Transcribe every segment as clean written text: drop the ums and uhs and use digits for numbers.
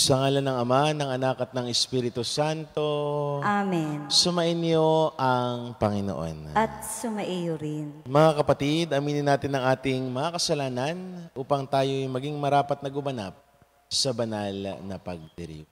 Sa ngalan ng Ama, ng Anak at ng Espiritu Santo. Amen. Sumainyo ang Panginoon. At sumaiyo rin. Mga kapatid, aminin natin ang ating mga kasalanan upang tayo'y maging marapat na gumanap sa banal na pagdiriw.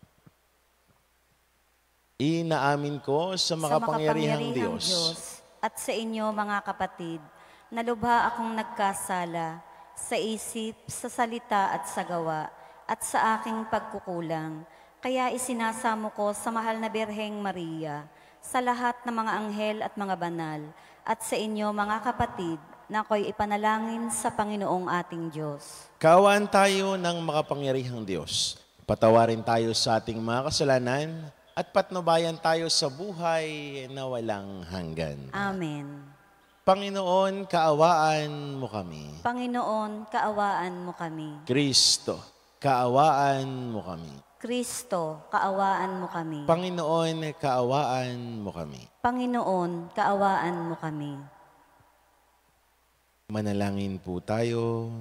Inaamin ko sa makapangyarihang Diyos at sa inyo mga kapatid, na lubha akong nagkasala sa isip, sa salita at sa gawa, at sa aking pagkukulang. Kaya isinasamo ko sa mahal na Birheng Maria, sa lahat ng mga anghel at mga banal, at sa inyo mga kapatid, na ako'y ipanalangin sa Panginoong ating Diyos. Kaawaan tayo ng makapangyarihang Diyos. Patawarin tayo sa ating mga kasalanan at patnubayan tayo sa buhay na walang hanggan. Amen. Panginoon, kaawaan mo kami. Panginoon, kaawaan mo kami. Kristo, kaawaan mo kami. Kristo, kaawaan mo kami. Panginoon, kaawaan mo kami. Panginoon, kaawaan mo kami. Manalangin po tayo.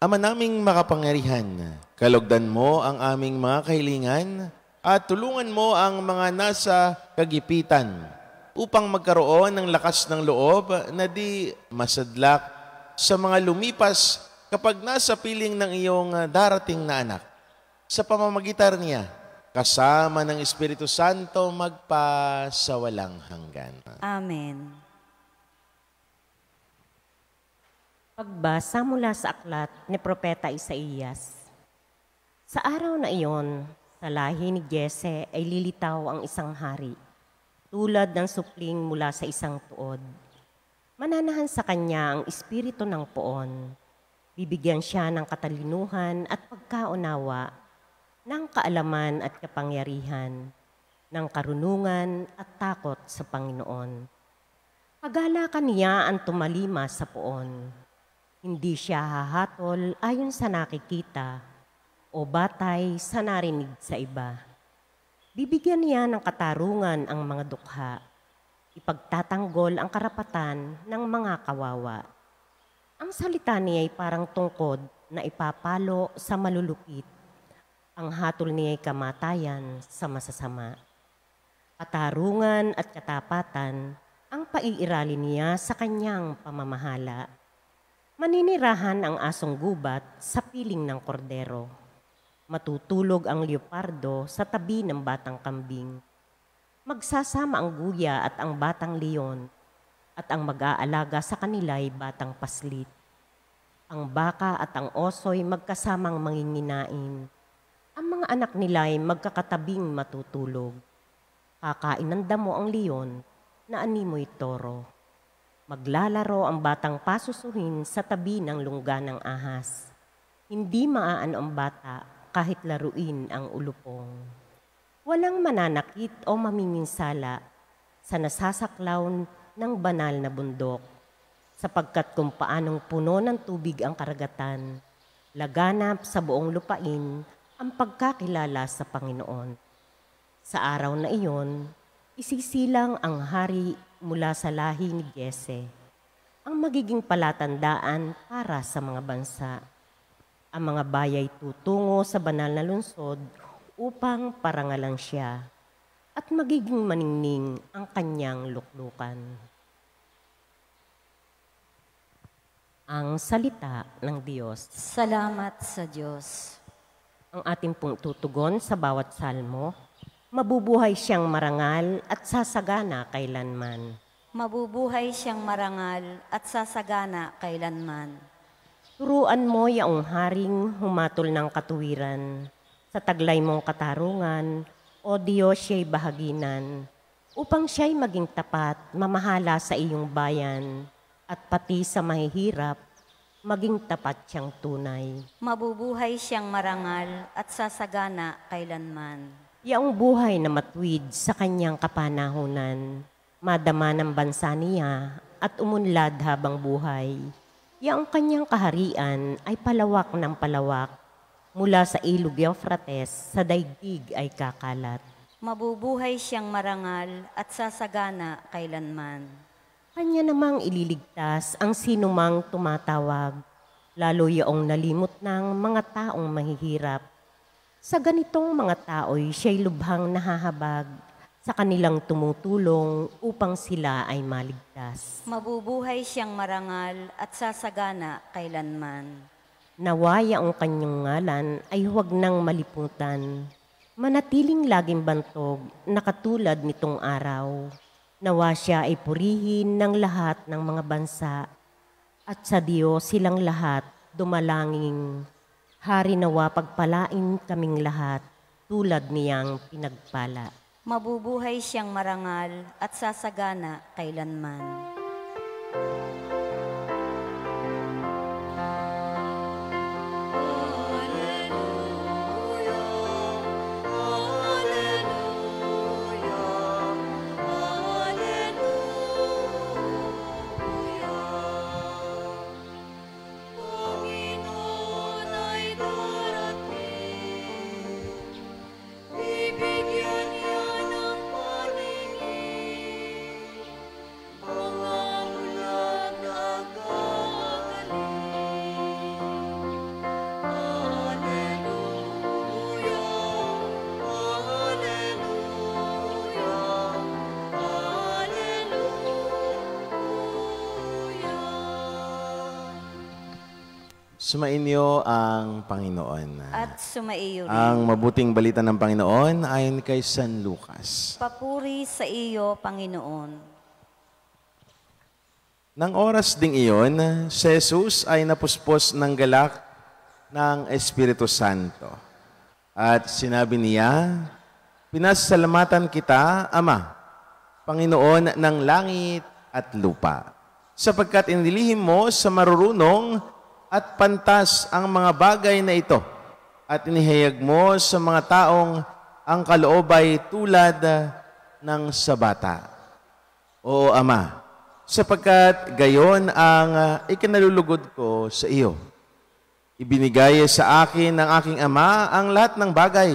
Ama naming makapangyarihan, kalugdan mo ang aming mga kahilingan at tulungan mo ang mga nasa kagipitan upang magkaroon ng lakas ng loob na di masadlak sa mga lumipas kapag nasa piling ng iyong darating na anak. Sa pamamagitan niya, kasama ng Espiritu Santo magpa sa walang hanggan. Amen. Pagbasa mula sa aklat ni Propeta Isaías. Sa araw na iyon, sa lahi ni Jese ay lilitaw ang isang hari, tulad ng supling mula sa isang tuod. Mananahan sa kanya ang espiritu ng poon. Bibigyan siya ng katalinuhan at pagkaunawa, ng kaalaman at kapangyarihan, ng karunungan at takot sa Panginoon. Kagalakan niya ang tumalima sa poon. Hindi siya hahatol ayon sa nakikita o batay sa narinig sa iba. Bibigyan niya ng katarungan ang mga dukha. Ipagtatanggol ang karapatan ng mga kawawa. Ang salita niya ay parang tungkod na ipapalo sa malulupit. Ang hatol niya ay kamatayan sa masasama. Katarungan at katapatan ang paiirali niya sa kanyang pamamahala. Maninirahan ang asong gubat sa piling ng kordero. Matutulog ang leopardo sa tabi ng batang kambing. Magsasama ang guya at ang batang leon, at ang mag-aalaga sa kanila ay batang paslit. Ang baka at ang oso'y magkasamang manginginain. Ang mga anak nila ay magkakatabing matutulog. Kakain ng damo ang leon na animoy toro. Maglalaro ang batang pasusuhin sa tabi ng lungga ng ahas. Hindi maaano ang bata kahit laruin ang ulupong. Walang mananakit o mamiminsala sa nasasaklaw ng banal na bundok, sapagkat kung paanong puno ng tubig ang karagatan, laganap sa buong lupain ang pagkakilala sa Panginoon. Sa araw na iyon, isisilang ang hari mula sa lahi ni Jese, ang magiging palatandaan para sa mga bansa. Ang mga bayay tutungo sa banal na lungsod upang parangalan siya, at magiging maningning ang kanyang luklukan. Ang salita ng Diyos. Salamat sa Diyos. Ang ating pong tutugon sa bawat salmo, mabubuhay siyang marangal at sasagana kailanman. Mabubuhay siyang marangal at sasagana kailanman. Turuan mo yaong haring humatol ng katuwiran. Sa taglay mong katarungan, o Diyos siya'y bahaginan, upang siya'y maging tapat, mamahala sa iyong bayan, at pati sa mahihirap, maging tapat siyang tunay. Mabubuhay siyang marangal at sasagana kailanman. Yaong buhay na matuwid sa kanyang kapanahunan, madama ng bansa niya at umunlad habang buhay. Yaong kanyang kaharian ay palawak ng palawak, mula sa ilog Euphrates sa daigdig ay kakalat. Mabubuhay siyang marangal at sasagana kailanman. Kanya namang ililigtas ang sinumang tumatawag, lalo yaong nalimot ng mga taong mahihirap. Sa ganitong mga tao'y siya'y lubhang nahahabag sa kanilang tumutulong upang sila ay maligtas. Mabubuhay siyang marangal at sasagana kailanman. Nawaya ang kanyang ngalan ay huwag nang maliputan. Manatiling laging bantog na katulad nitong araw. Nawa siya ay purihin ng lahat ng mga bansa. At sa Diyos silang lahat dumalangin. Hari nawa pagpalain kaming lahat tulad niyang pinagpala. Mabubuhay siyang marangal at sasagana kailanman. Sumainyo ang Panginoon. At sumaiyo rin. Ang mabuting balita ng Panginoon ayon kay San Lucas. Papuri sa iyo, Panginoon. Nang oras ding iyon, si Jesus ay napuspos ng galak ng Espiritu Santo. At sinabi niya, "Pinasalamatan kita, Ama, Panginoon ng langit at lupa, sapagkat inilihim mo sa marurunong at pantas ang mga bagay na ito, at inihayag mo sa mga taong ang kaloob ay tulad ng sa bata. Oo, Ama, sapagkat gayon ang ikinalulugod ko sa iyo. Ibinigay sa akin ng aking Ama ang lahat ng bagay.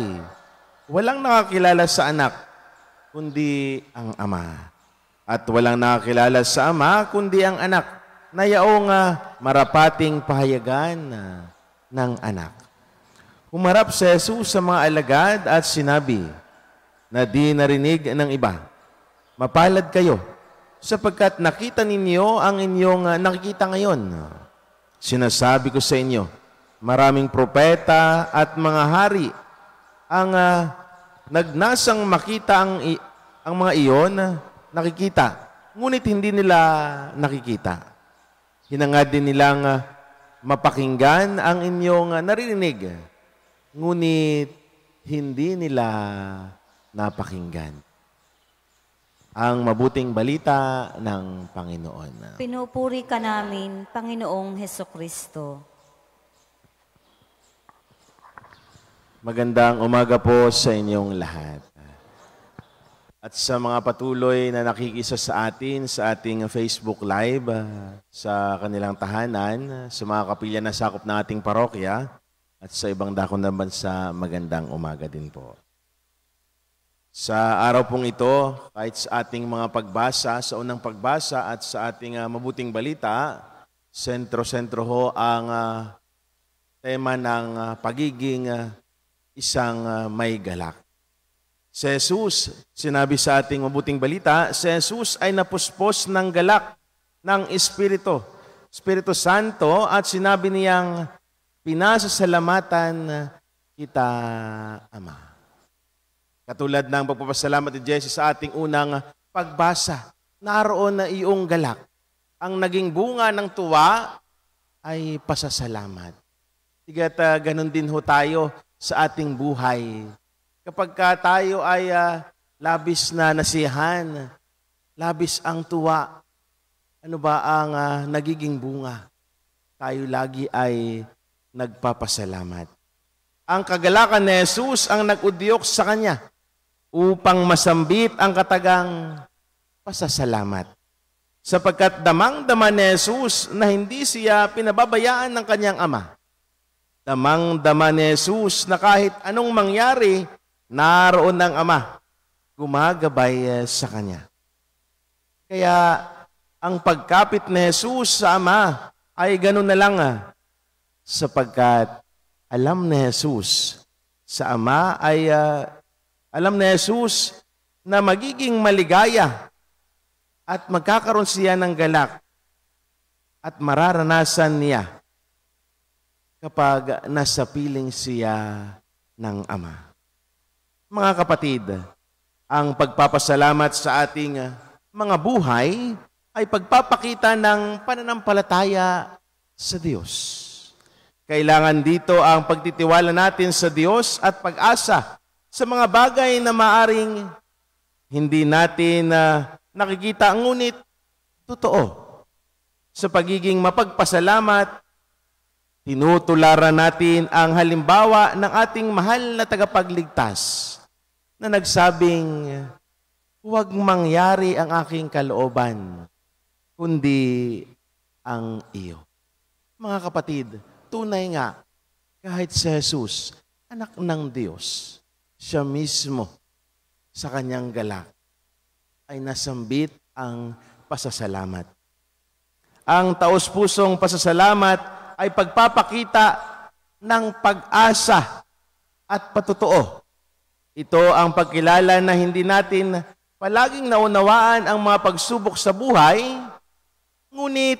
Walang nakakilala sa anak, kundi ang Ama. At walang nakakilala sa Ama, kundi ang anak, na yaong marapating pahayagan ng anak." Humarap si Jesus sa mga alagad at sinabi na di narinig ng iba, "Mapalad kayo, sapagkat nakita ninyo ang inyong nakikita ngayon. Sinasabi ko sa inyo, maraming propeta at mga hari ang nagnasang makita ang mga iyon nakikita, ngunit hindi nila nakikita. Hinangad din nilang mapakinggan ang inyong naririnig, ngunit hindi nila napakinggan." Ang mabuting balita ng Panginoon. Pinupuri ka namin, Panginoong Hesukristo. Magandang umaga po sa inyong lahat. At sa mga patuloy na nakikisa sa atin sa ating Facebook Live, sa kanilang tahanan, sa mga kapilya na sakop ng ating parokya, at sa ibang dako ng bansa, magandang umaga din po. Sa araw pong ito, kahit sa ating mga pagbasa, sa unang pagbasa at sa ating mabuting balita, sentro-sentro ho ang tema ng pagiging isang may galak. Si Jesus, sinabi sa ating mabuting balita, si Jesus ay napuspos ng galak ng Espiritu Santo, at sinabi niyang, "Pinasasalamatan kita, Ama." Katulad ng pagpapasalamat ni Jesus sa ating unang pagbasa, naroon na iyong galak. Ang naging bunga ng tuwa ay pasasalamat. Tigat ganun din ho tayo sa ating buhay. Kapag tayo ay labis na nasiyahan, labis ang tuwa, ano ba ang nagiging bunga? Tayo lagi ay nagpapasalamat. Ang kagalakan ni Jesus ang nag-udyok sa kanya upang masambit ang katagang pasasalamat. Sapagkat damang-dama ni Jesus na hindi siya pinababayaan ng kanyang Ama. Damang-dama ni Jesus na kahit anong mangyari, naroon ng Ama, gumagabay sa Kanya. Kaya ang pagkapit ni Jesus sa Ama ay ganun na lang. sapagkat alam ni Jesus sa Ama ay alam ni Jesus na magiging maligaya at magkakaroon siya ng galak at mararanasan niya kapag nasa piling siya ng Ama. Mga kapatid, ang pagpapasalamat sa ating mga buhay ay pagpapakita ng pananampalataya sa Diyos. Kailangan dito ang pagtitiwala natin sa Diyos at pag-asa sa mga bagay na maaring hindi natin nakikita, ngunit totoo. Sa pagiging mapagpasalamat, tinutularan natin ang halimbawa ng ating mahal na tagapagligtas na nagsabing, huwag mangyari ang aking kalooban, kundi ang iyo. Mga kapatid, tunay nga, kahit si Jesus, anak ng Diyos, siya mismo sa kanyang galak ay nasambit ang pasasalamat. Ang taos-pusong pasasalamat ay pagpapakita ng pag-asa at patotoo. Ito ang pagkilala na hindi natin palaging naunawaan ang mga pagsubok sa buhay, ngunit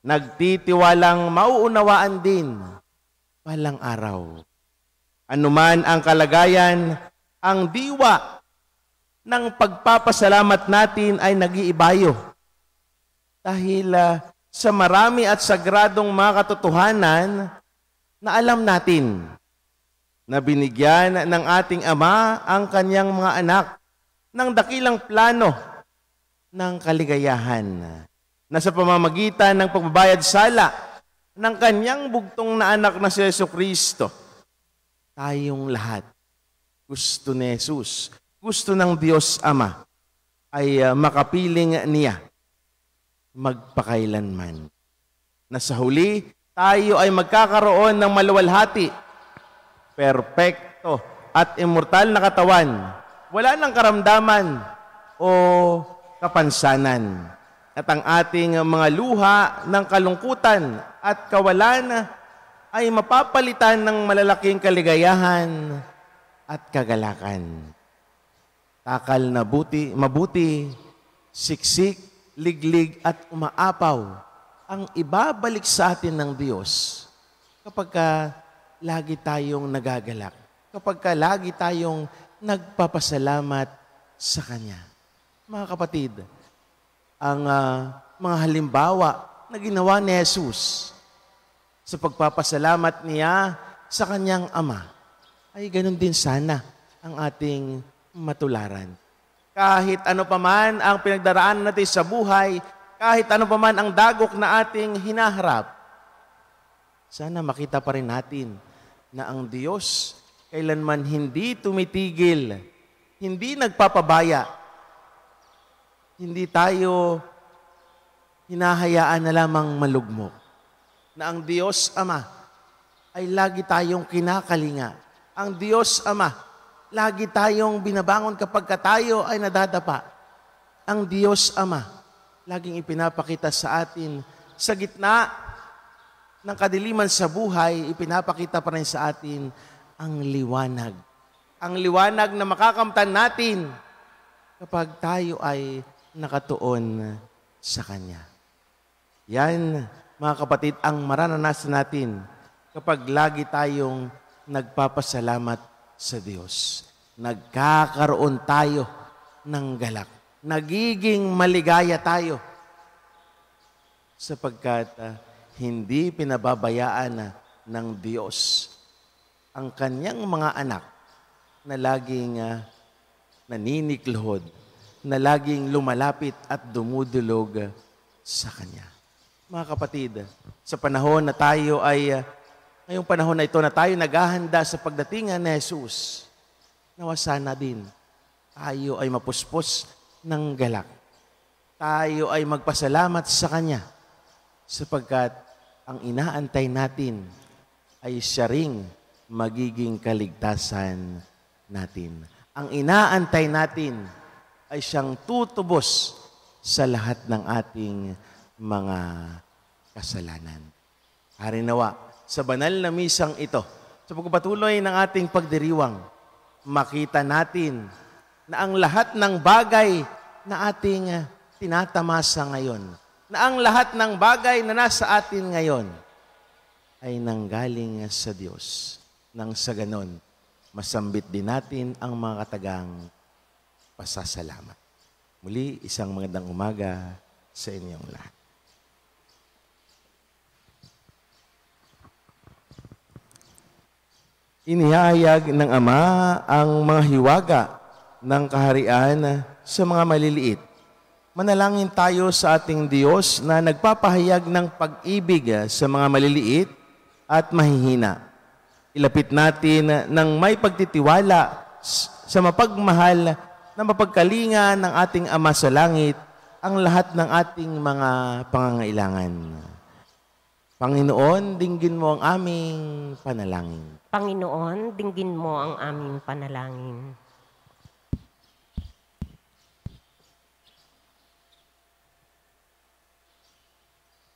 nagtitiwalang mauunawaan din balang araw. Anuman ang kalagayan, ang diwa ng pagpapasalamat natin ay nag-iibayo. Dahil sa marami at sagradong mga katotohanan na alam natin na binigyan ng ating Ama ang kanyang mga anak ng dakilang plano ng kaligayahan na sa pamamagitan ng pagbabayad sala ng kanyang bugtong na anak na si Jesucristo, tayong lahat, gusto ni Jesus, gusto ng Diyos Ama, ay makapiling niya magpakailanman. Na sa huli, tayo ay magkakaroon ng maluwalhati, perpekto at immortal na katawan, wala ng karamdaman o kapansanan. At ang ating mga luha ng kalungkutan at kawalan ay mapapalitan ng malalaking kaligayahan at kagalakan. Takal na mabuti, siksik, liglig at umaapaw ang ibabalik sa atin ng Diyos kapag lagi tayong nagagalak, kapag lagi tayong nagpapasalamat sa Kanya. Mga kapatid, ang mga halimbawa na ginawa ni Jesus sa pagpapasalamat niya sa kanyang Ama, ay ganun din sana ang ating matularan. Kahit ano paman ang pinagdaraanan natin sa buhay, kahit ano paman ang dagok na ating hinaharap, sana makita pa rin natin na ang Diyos kailanman hindi tumitigil, hindi nagpapabaya. Hindi tayo hinahayaan na lamang malugmok. Na ang Diyos Ama ay lagi tayong kinakalinga. Ang Diyos Ama, lagi tayong binabangon kapag tayo ay nadadapa. Ang Diyos Ama, laging ipinapakita sa atin sa gitna ng kadiliman sa buhay, ipinapakita pa rin sa atin ang liwanag. Ang liwanag na makakamtan natin kapag tayo ay nakatuon sa Kanya. Yan, mga kapatid, ang mararanasan natin kapag lagi tayong nagpapasalamat sa Diyos. Nagkakaroon tayo ng galak. Nagiging maligaya tayo sapagkat hindi pinababayaan ng Diyos ang Kanyang mga anak na laging naniniklod, na laging lumalapit at dumudulog sa Kanya. Mga kapatid, sa panahon na tayo ay, ngayong panahon na ito na tayo naghahanda sa pagdating ni Jesus, nawa sana din tayo ay mapuspos ng galak. Tayo ay magpasalamat sa Kanya sapagkat ang inaantay natin ay siya ring magiging kaligtasan natin. Ang inaantay natin ay siyang tutubos sa lahat ng ating mga kasalanan. Harinawa, sa banal na misang ito. Sa pagpapatuloy ng ating pagdiriwang, makita natin na ang lahat ng bagay na ating tinatamasa ngayon, na ang lahat ng bagay na nasa atin ngayon ay nanggaling sa Diyos. Nang sa ganon, masambit din natin ang mga katagang pasasalamat. Muli, isang magandang umaga sa inyong lahat. Inihahayag ng Ama ang mga hiwaga ng kaharian sa mga maliliit. Manalangin tayo sa ating Diyos na nagpapahayag ng pag-ibig sa mga maliliit at mahihina. Ilapit natin ng may pagtitiwala sa mapagmahal na mapagkalinga ng ating Ama sa langit ang lahat ng ating mga pangangailangan. Panginoon, dinggin mo ang aming panalangin. Panginoon, dinggin mo ang aming panalangin.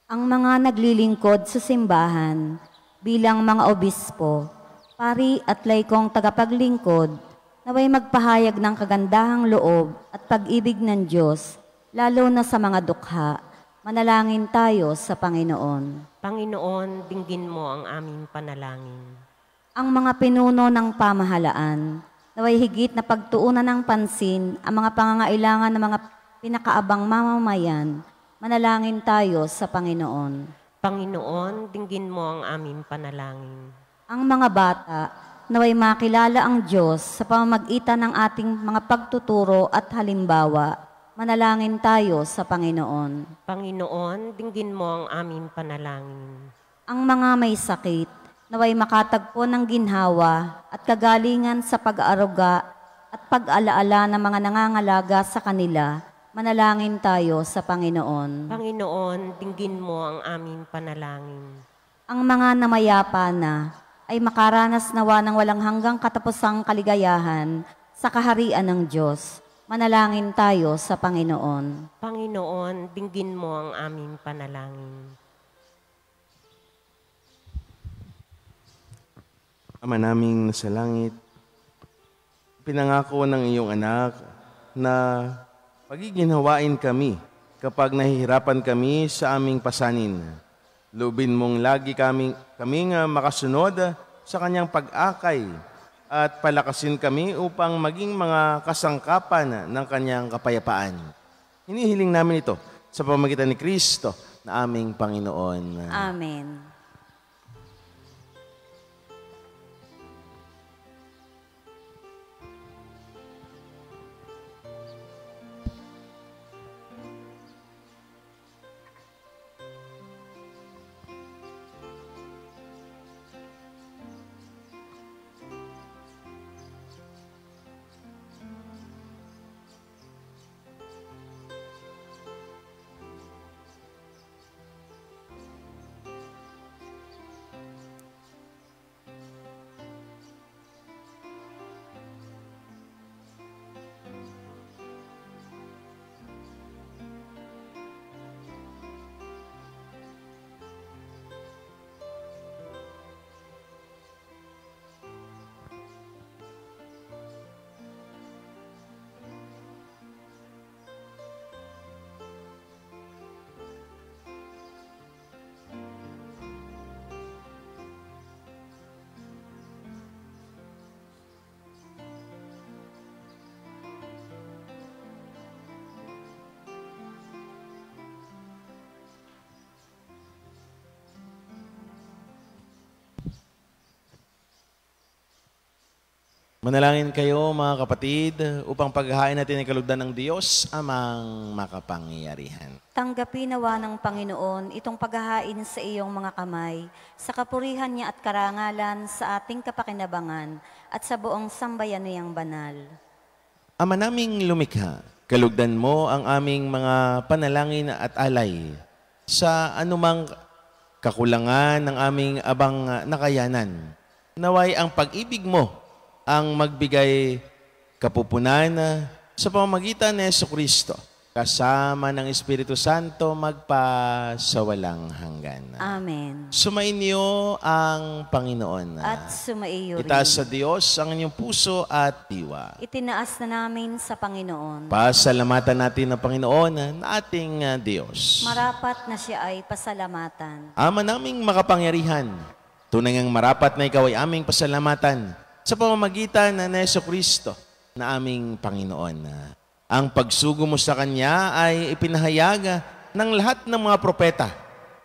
Ang mga naglilingkod sa simbahan bilang mga obispo, pari at laykong tagapaglingkod, naway magpahayag ng kagandahang loob at pag-ibig ng Diyos, lalo na sa mga dukha. Manalangin tayo sa Panginoon. Panginoon, dinggin mo ang aming panalangin. Ang mga pinuno ng pamahalaan, naway higit na pagtuunan ng pansin ang mga pangangailangan ng mga pinakaabang mamamayan. Manalangin tayo sa Panginoon. Panginoon, dinggin mo ang aming panalangin. Ang mga bata, naway makilala ang Diyos sa pamamagitan ng ating mga pagtuturo at halimbawa. Manalangin tayo sa Panginoon. Panginoon, dinggin mo ang aming panalangin. Ang mga may sakit, naway makatagpo ng ginhawa at kagalingan sa pag-aaruga at pag-alaala ng mga nangangalaga sa kanila. Manalangin tayo sa Panginoon. Panginoon, dinggin mo ang aming panalangin. Ang mga namayapa na ay makaranas nawa ng walang hanggang katapusang kaligayahan sa kaharian ng Diyos. Manalangin tayo sa Panginoon. Panginoon, dinggin mo ang aming panalangin. Ama naming nasa langit, pinangako ng iyong anak na pagiginhawain kami kapag nahihirapan kami sa aming pasanin. Lubin mong lagi kaming makasunod sa kanyang pag-akay at palakasin kami upang maging mga kasangkapan ng kanyang kapayapaan. Hinihiling namin ito sa pamamagitan ni Kristo na aming Panginoon. Amen. Manalangin kayo mga kapatid upang paghahain natin ang kalugdan ng Diyos amang makapangyarihan. Tanggapin nawa ng Panginoon itong paghahain sa iyong mga kamay, sa kapurihan niya at karangalan sa ating kapakinabangan at sa buong sambayan niyang banal. Ama naming lumikha, kalugdan mo ang aming mga panalangin at alay sa anumang kakulangan ng aming abang nakayanan. Naway ang pag-ibig mo ang magbigay kapupunan sa pamamagitan ni Jesucristo kasama ng Espiritu Santo magpasawalang hanggan. Amen. Sumainyo ang Panginoon. At sumaiyo rin. Itaas sa Diyos ang inyong puso at diwa. Itinaas na namin sa Panginoon. Pasalamatan natin ang Panginoon na ating Diyos. Marapat na siya ay pasalamatan. Ama naming makapangyarihan, tunay ngang marapat na ikaw ay aming pasalamatan sa pamamagitan ng Jesucristo na aming Panginoon. Ang pagsugo mo sa Kanya ay ipinahayag ng lahat ng mga propeta.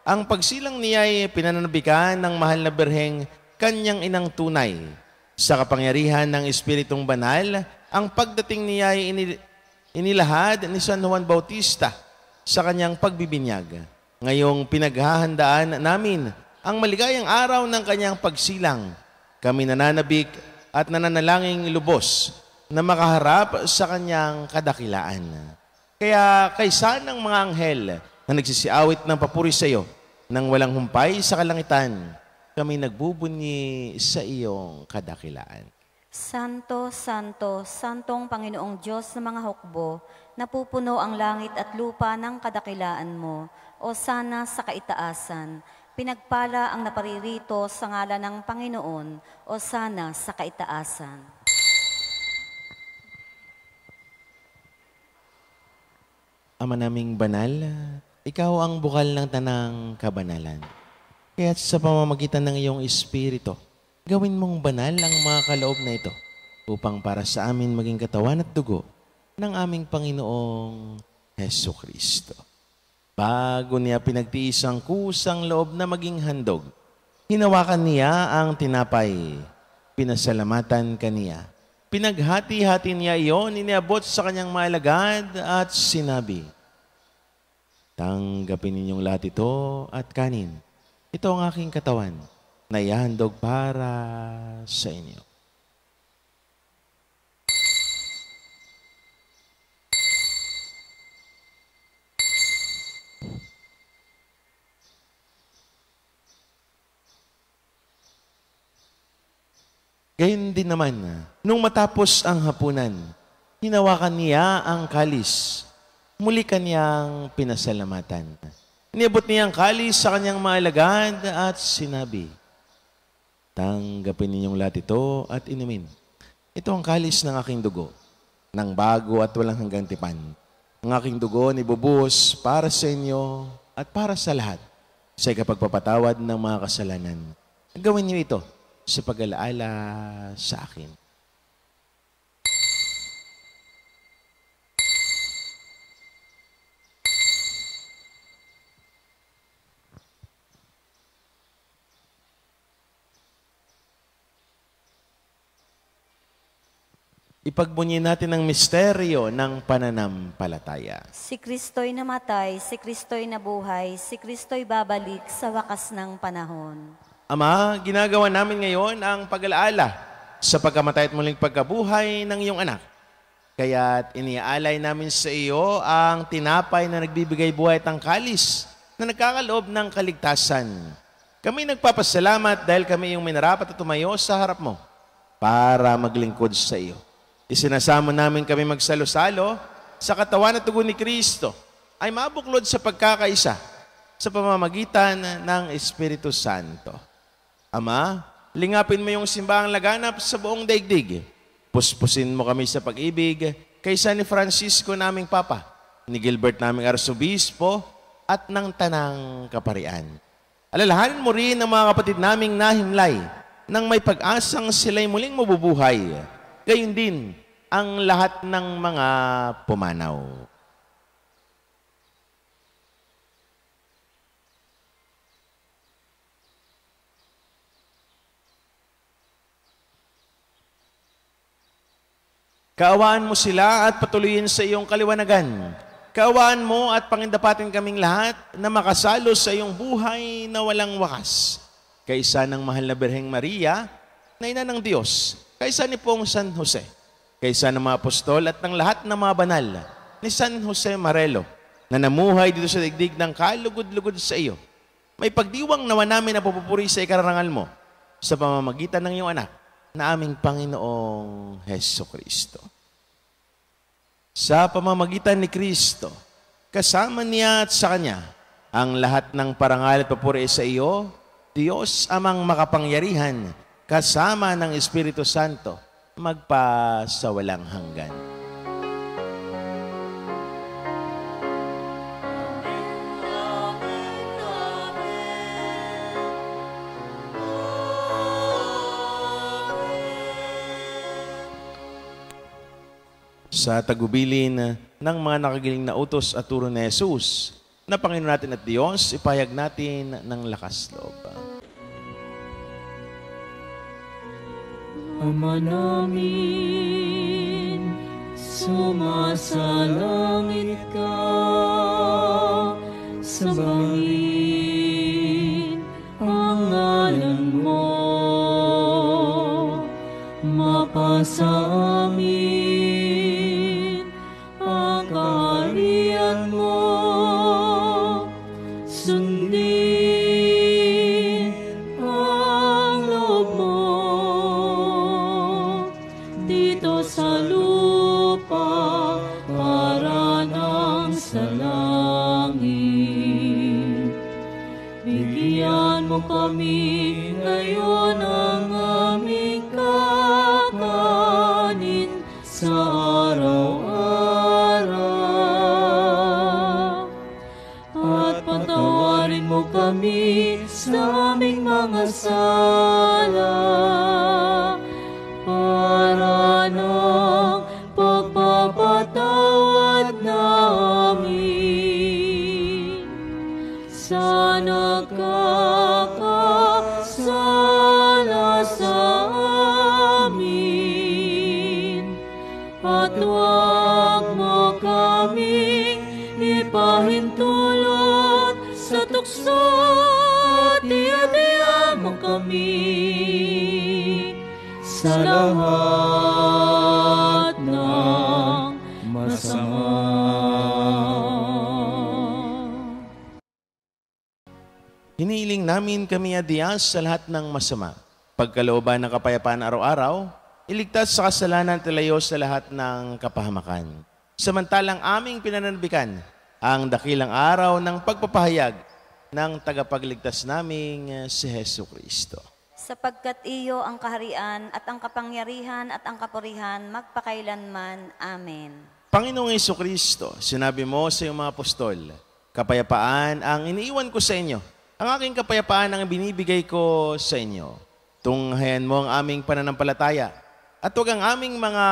Ang pagsilang niya ay pinananabikan ng mahal na Birheng Kanyang inang tunay. Sa kapangyarihan ng Espiritong Banal, ang pagdating niya ay inilahad ni San Juan Bautista sa kanyang pagbibinyag. Ngayong pinaghahandaan namin ang maligayang araw ng kanyang pagsilang. Kami nananabik at nananalangin lubos na makaharap sa kanyang kadakilaan. Kaya kaysa ng mga anghel na nagsisiawit ng papuri sa iyo, nang walang humpay sa kalangitan, kami nagbubunyi sa iyong kadakilaan. Santo, Santo, Santong Panginoong Diyos ng mga hukbo, napupuno ang langit at lupa ng kadakilaan mo, o sana sa kaitaasan. Pinagpala ang naparirito sa ngalan ng Panginoon, o sana sa kaitaasan. Ama naming banal, ikaw ang bukal ng tanang kabanalan. Kaya sa pamamagitan ng iyong Espiritu, gawin mong banal ang mga kaloob na ito upang para sa amin maging katawan at dugo ng aming Panginoong Jesucristo. Bago niya pinagtiis ang kusang loob na maging handog, hinawakan niya ang tinapay, pinasalamatan kaniya. Pinaghati-hati niya iyon, iniabot sa kanyang maalagad at sinabi, tanggapin ninyong lahat ito at kanin. Ito ang aking katawan na ihahandog para sa inyo. Gayun din naman, nung matapos ang hapunan, hinawakan niya ang kalis. Muli kanyang pinasalamatan. Iniabot niya ang kalis sa kanyang maalagad at sinabi, tanggapin ninyong lahat ito at inumin. Ito ang kalis ng aking dugo, ng bago at walang hanggang tipan. Ang aking dugo nibubuhos para sa inyo at para sa lahat sa ikapagpapatawad ng mga kasalanan. Gawin niyo ito sa pag-alaala sa akin. Ipagbunyi natin ang misteryo ng pananampalataya. Si Kristo'y namatay, si Kristo'y nabuhay, si Kristo'y babalik sa wakas ng panahon. Ama, ginagawa namin ngayon ang pag-alaala sa pagkamatay at muling pagkabuhay ng iyong anak. Kaya't iniaalay namin sa iyo ang tinapay na nagbibigay buhay at ang kalis na nagkakaloob ng kaligtasan. Kami nagpapasalamat dahil kami yung minarapat at tumayo sa harap mo para maglingkod sa iyo. Isinasamo namin kami magsalo-salo sa katawan at dugo ni Kristo ay mabuklod sa pagkakaisa sa pamamagitan ng Espiritu Santo. Ama, lingapin mo yung simbahang laganap sa buong daigdig. Puspusin mo kami sa pag-ibig kaysa ni Francisco naming Papa, ni Gilbert naming Arsobispo, at ng Tanang Kaparian. Alalahanin mo rin ang mga kapatid naming nahimlay nang may pag-asang sila'y muling mabubuhay. Gayun din ang lahat ng mga pumanaw. Kaawaan mo sila at patuloyin sa iyong kaliwanagan. Kaawaan mo at pangindapatin kaming lahat na makasalo sa iyong buhay na walang wakas. Kaysa ng mahal na Birheng Maria, na ina ng Diyos, kaysa ni Pong San Jose, kaysa ng mga apostol at ng lahat ng mga banal, ni San Jose Marelo, na namuhay dito sa digdig ng kalugod-lugod sa iyo. May pagdiwang nawa namin na pupupuri sa ikararangal mo sa pamamagitan ng iyong anak na aming Panginoong Jesucristo. Sa pamamagitan ni Kristo, kasama niya at sa Kanya, ang lahat ng parangal at papuri sa iyo, Diyos amang makapangyarihan, kasama ng Espiritu Santo, magpa sa walang hanggan. Sa tagubilin ng mga nakagiling na utos at turo ni Jesus, na Panginoon natin at Diyos, ipahayag natin ng lakas loob. Ama namin, sumasalangit ka, sambahin ang ngalan mo, mapasa amin ang kaharian mo, sundin ang loob mo dito sa lupa para nang sa langit. Bigyan mo kami ngayon ng aming kakanin sa araw-araw. At patawarin mo kami sa aming mga sala para ng pagpapatawad namin sa nagkakasala sa amin. At huwag mo kaming ipahintulot sa tukso, at iadya mo kami sa lahat ng masama. Hinihiling namin kami adiyas sa lahat ng masama, pagkalooban ng kapayapaan araw-araw, iligtas sa kasalanan at ilayo sa lahat ng kapahamakan. Samantalang aming pinananabikan ang dakilang araw ng pagpapahayag ng tagapagligtas naming si Hesu Kristo. Sapagkat iyo ang kaharian at ang kapangyarihan at ang kapurihan magpakailanman. Amen. Panginoong Hesu Kristo, sinabi mo sa iyong mga apostol, kapayapaan ang iniiwan ko sa inyo. Ang aking kapayapaan ang binibigay ko sa inyo. Tunghayan mo ang aming pananampalataya at huwag ang aming mga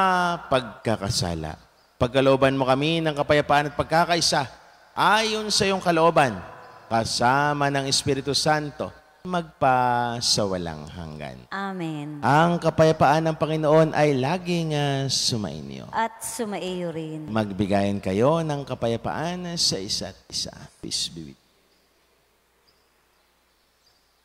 pagkakasala. Pagkalooban mo kami ng kapayapaan at pagkakaisa ayon sa iyong kalooban, kasama ng Espiritu Santo, magpa sa walang hanggan. Amen. Ang kapayapaan ng Panginoon ay laging sumainyo. At sumaiyo rin. Magbigayan kayo ng kapayapaan sa isa't isa. Peace be with you.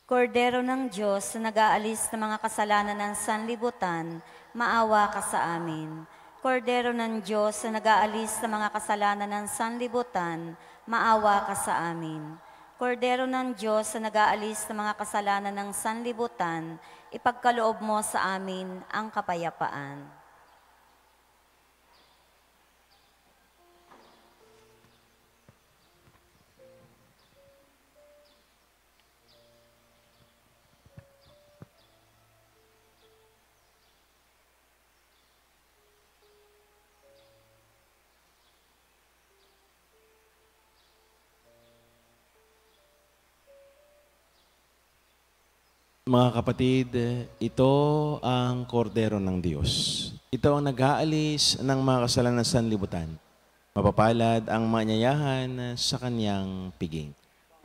Kordero ng Diyos na nag-aalis ng mga kasalanan ng sanlibutan, maawa ka sa amin. Kordero ng Diyos na nag-aalis ng mga kasalanan ng sanlibutan, maawa ka sa amin. Kordero ng Diyos na nag-aalis ng mga kasalanan ng sanlibutan, ipagkaloob mo sa amin ang kapayapaan. Mga kapatid, ito ang kordero ng Diyos. Ito ang nag-aalis ng mga kasalanan sa sanlibutan. Mapapalad ang manyayahan sa kanyang piging.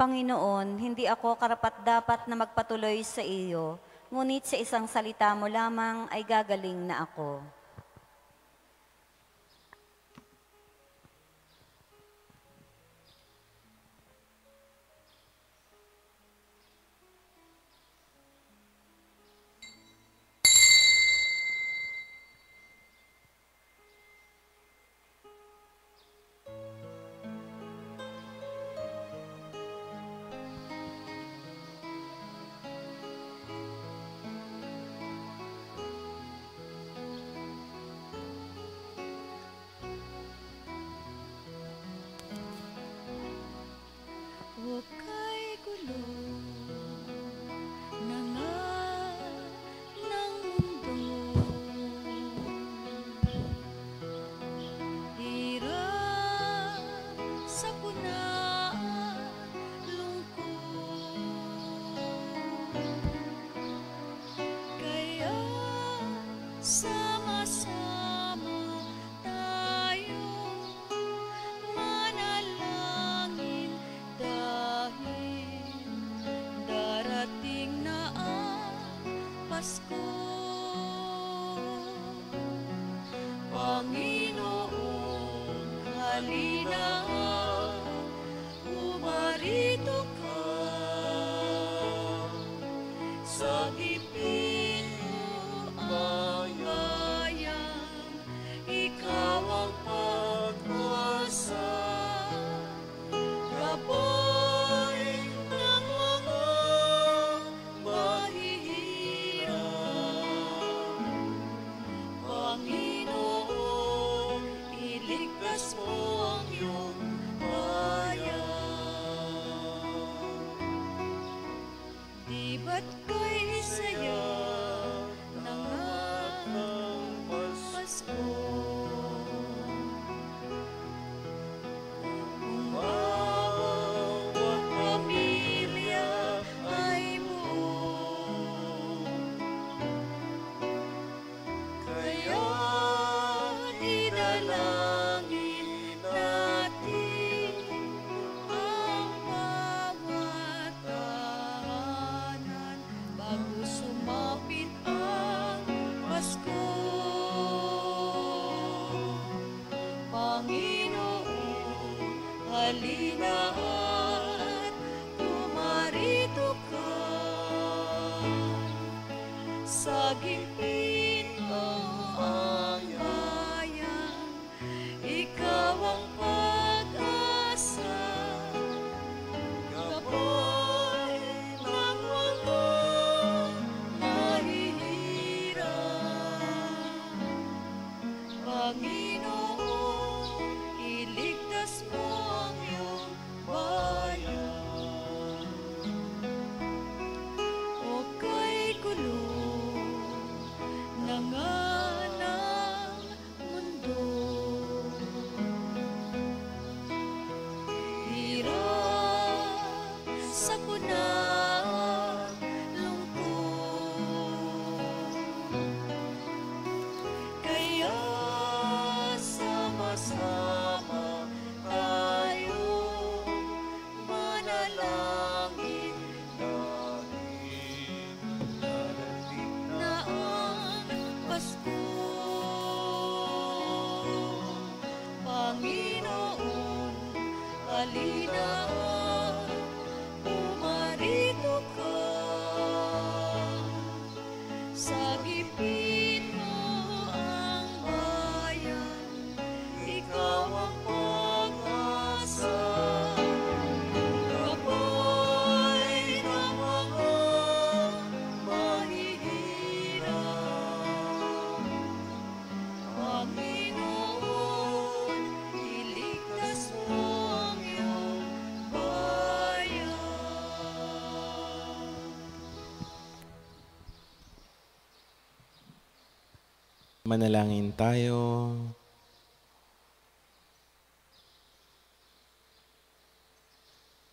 Panginoon, hindi ako karapat-dapat na magpatuloy sa iyo, ngunit sa isang salita mo lamang ay gagaling na ako. sagipin mo ang bayan, ikaw ang pag-asa, gabay ng mga mahihirap. Panginoon, iligtas mo ang iyong bayan. Di ba't ko'y saya ng Pasko? Kung bawat pamilya ay buo, kaya idalangin natin ang bawat tahanan bago sumapit ang Pasko. Panginoon, halina at pumarito ka. Sagipin mo ang bayan, ikaw ang pag-asa, gabay ng mga mahihirap. Panginoon, iligtas mo ang iyong bayan. O kay kulong nanganang mundo, hirap, sakuna, lungkot. Kaya sama-sama tayo manalangin dahil darating na ang Pasko. Panginoon, halina at pumarito ka. Sagipin mo ang bayan, ikaw ang pag-asa, gabay ng mga mahihirap. Panginoon, iligtas mo ang iyong bayan. Manalangin tayo.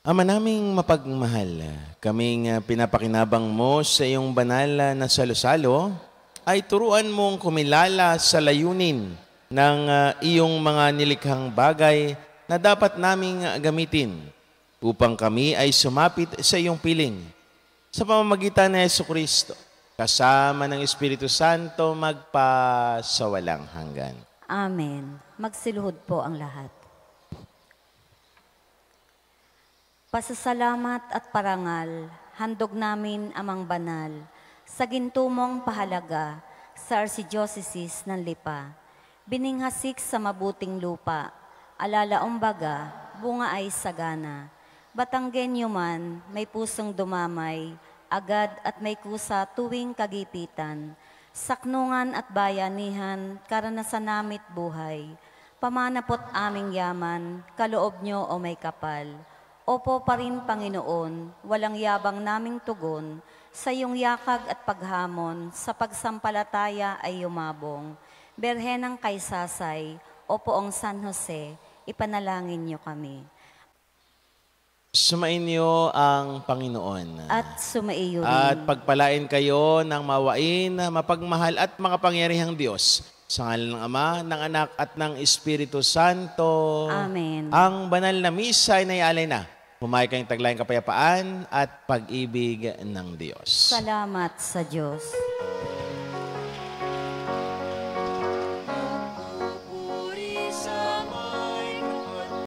Ama naming mapagmahal, kaming pinapakinabang mo sa iyong banal na salo-salo, ay turuan mong kumilala sa layunin ng iyong mga nilikhang bagay na dapat naming gamitin upang kami ay sumapit sa iyong piling. Sa pamamagitan ni Jesucristo, kasama ng Espiritu Santo, magpasawalang hanggan. Amen. Magsiluhod po ang lahat. Pasasalamat at parangal, handog namin amang banal, sa gintumong pahalaga sa Archdiocese ng Lipa. Bininghasik sa mabuting lupa, alalaumbaga, bunga ay sagana. Batanggenyo man, may pusong dumamay, agad at may kusa tuwing kagipitan. Saknungan at bayanihan, karanasan namit buhay. Pamanapot aming yaman, kaloob nyo o may kapal. Opo pa rin, Panginoon, walang yabang naming tugon, sa iyong yakag at paghamon, sa pagsampalataya ay yumabong. Berhenang Kaysasay, o Poong San Jose, ipanalangin niyo kami. Sumainyo ang Panginoon. At sumaiyo rin. At pagpalain kayo ng mawain, mapagmahal at makapangyarihang Diyos. Sa ngalan ng Ama, ng Anak at ng Espiritu Santo. Amen. Ang banal na misa ay naialay na. Pumahay kayong taglayang kapayapaan at pag-ibig ng Diyos. Salamat sa Diyos.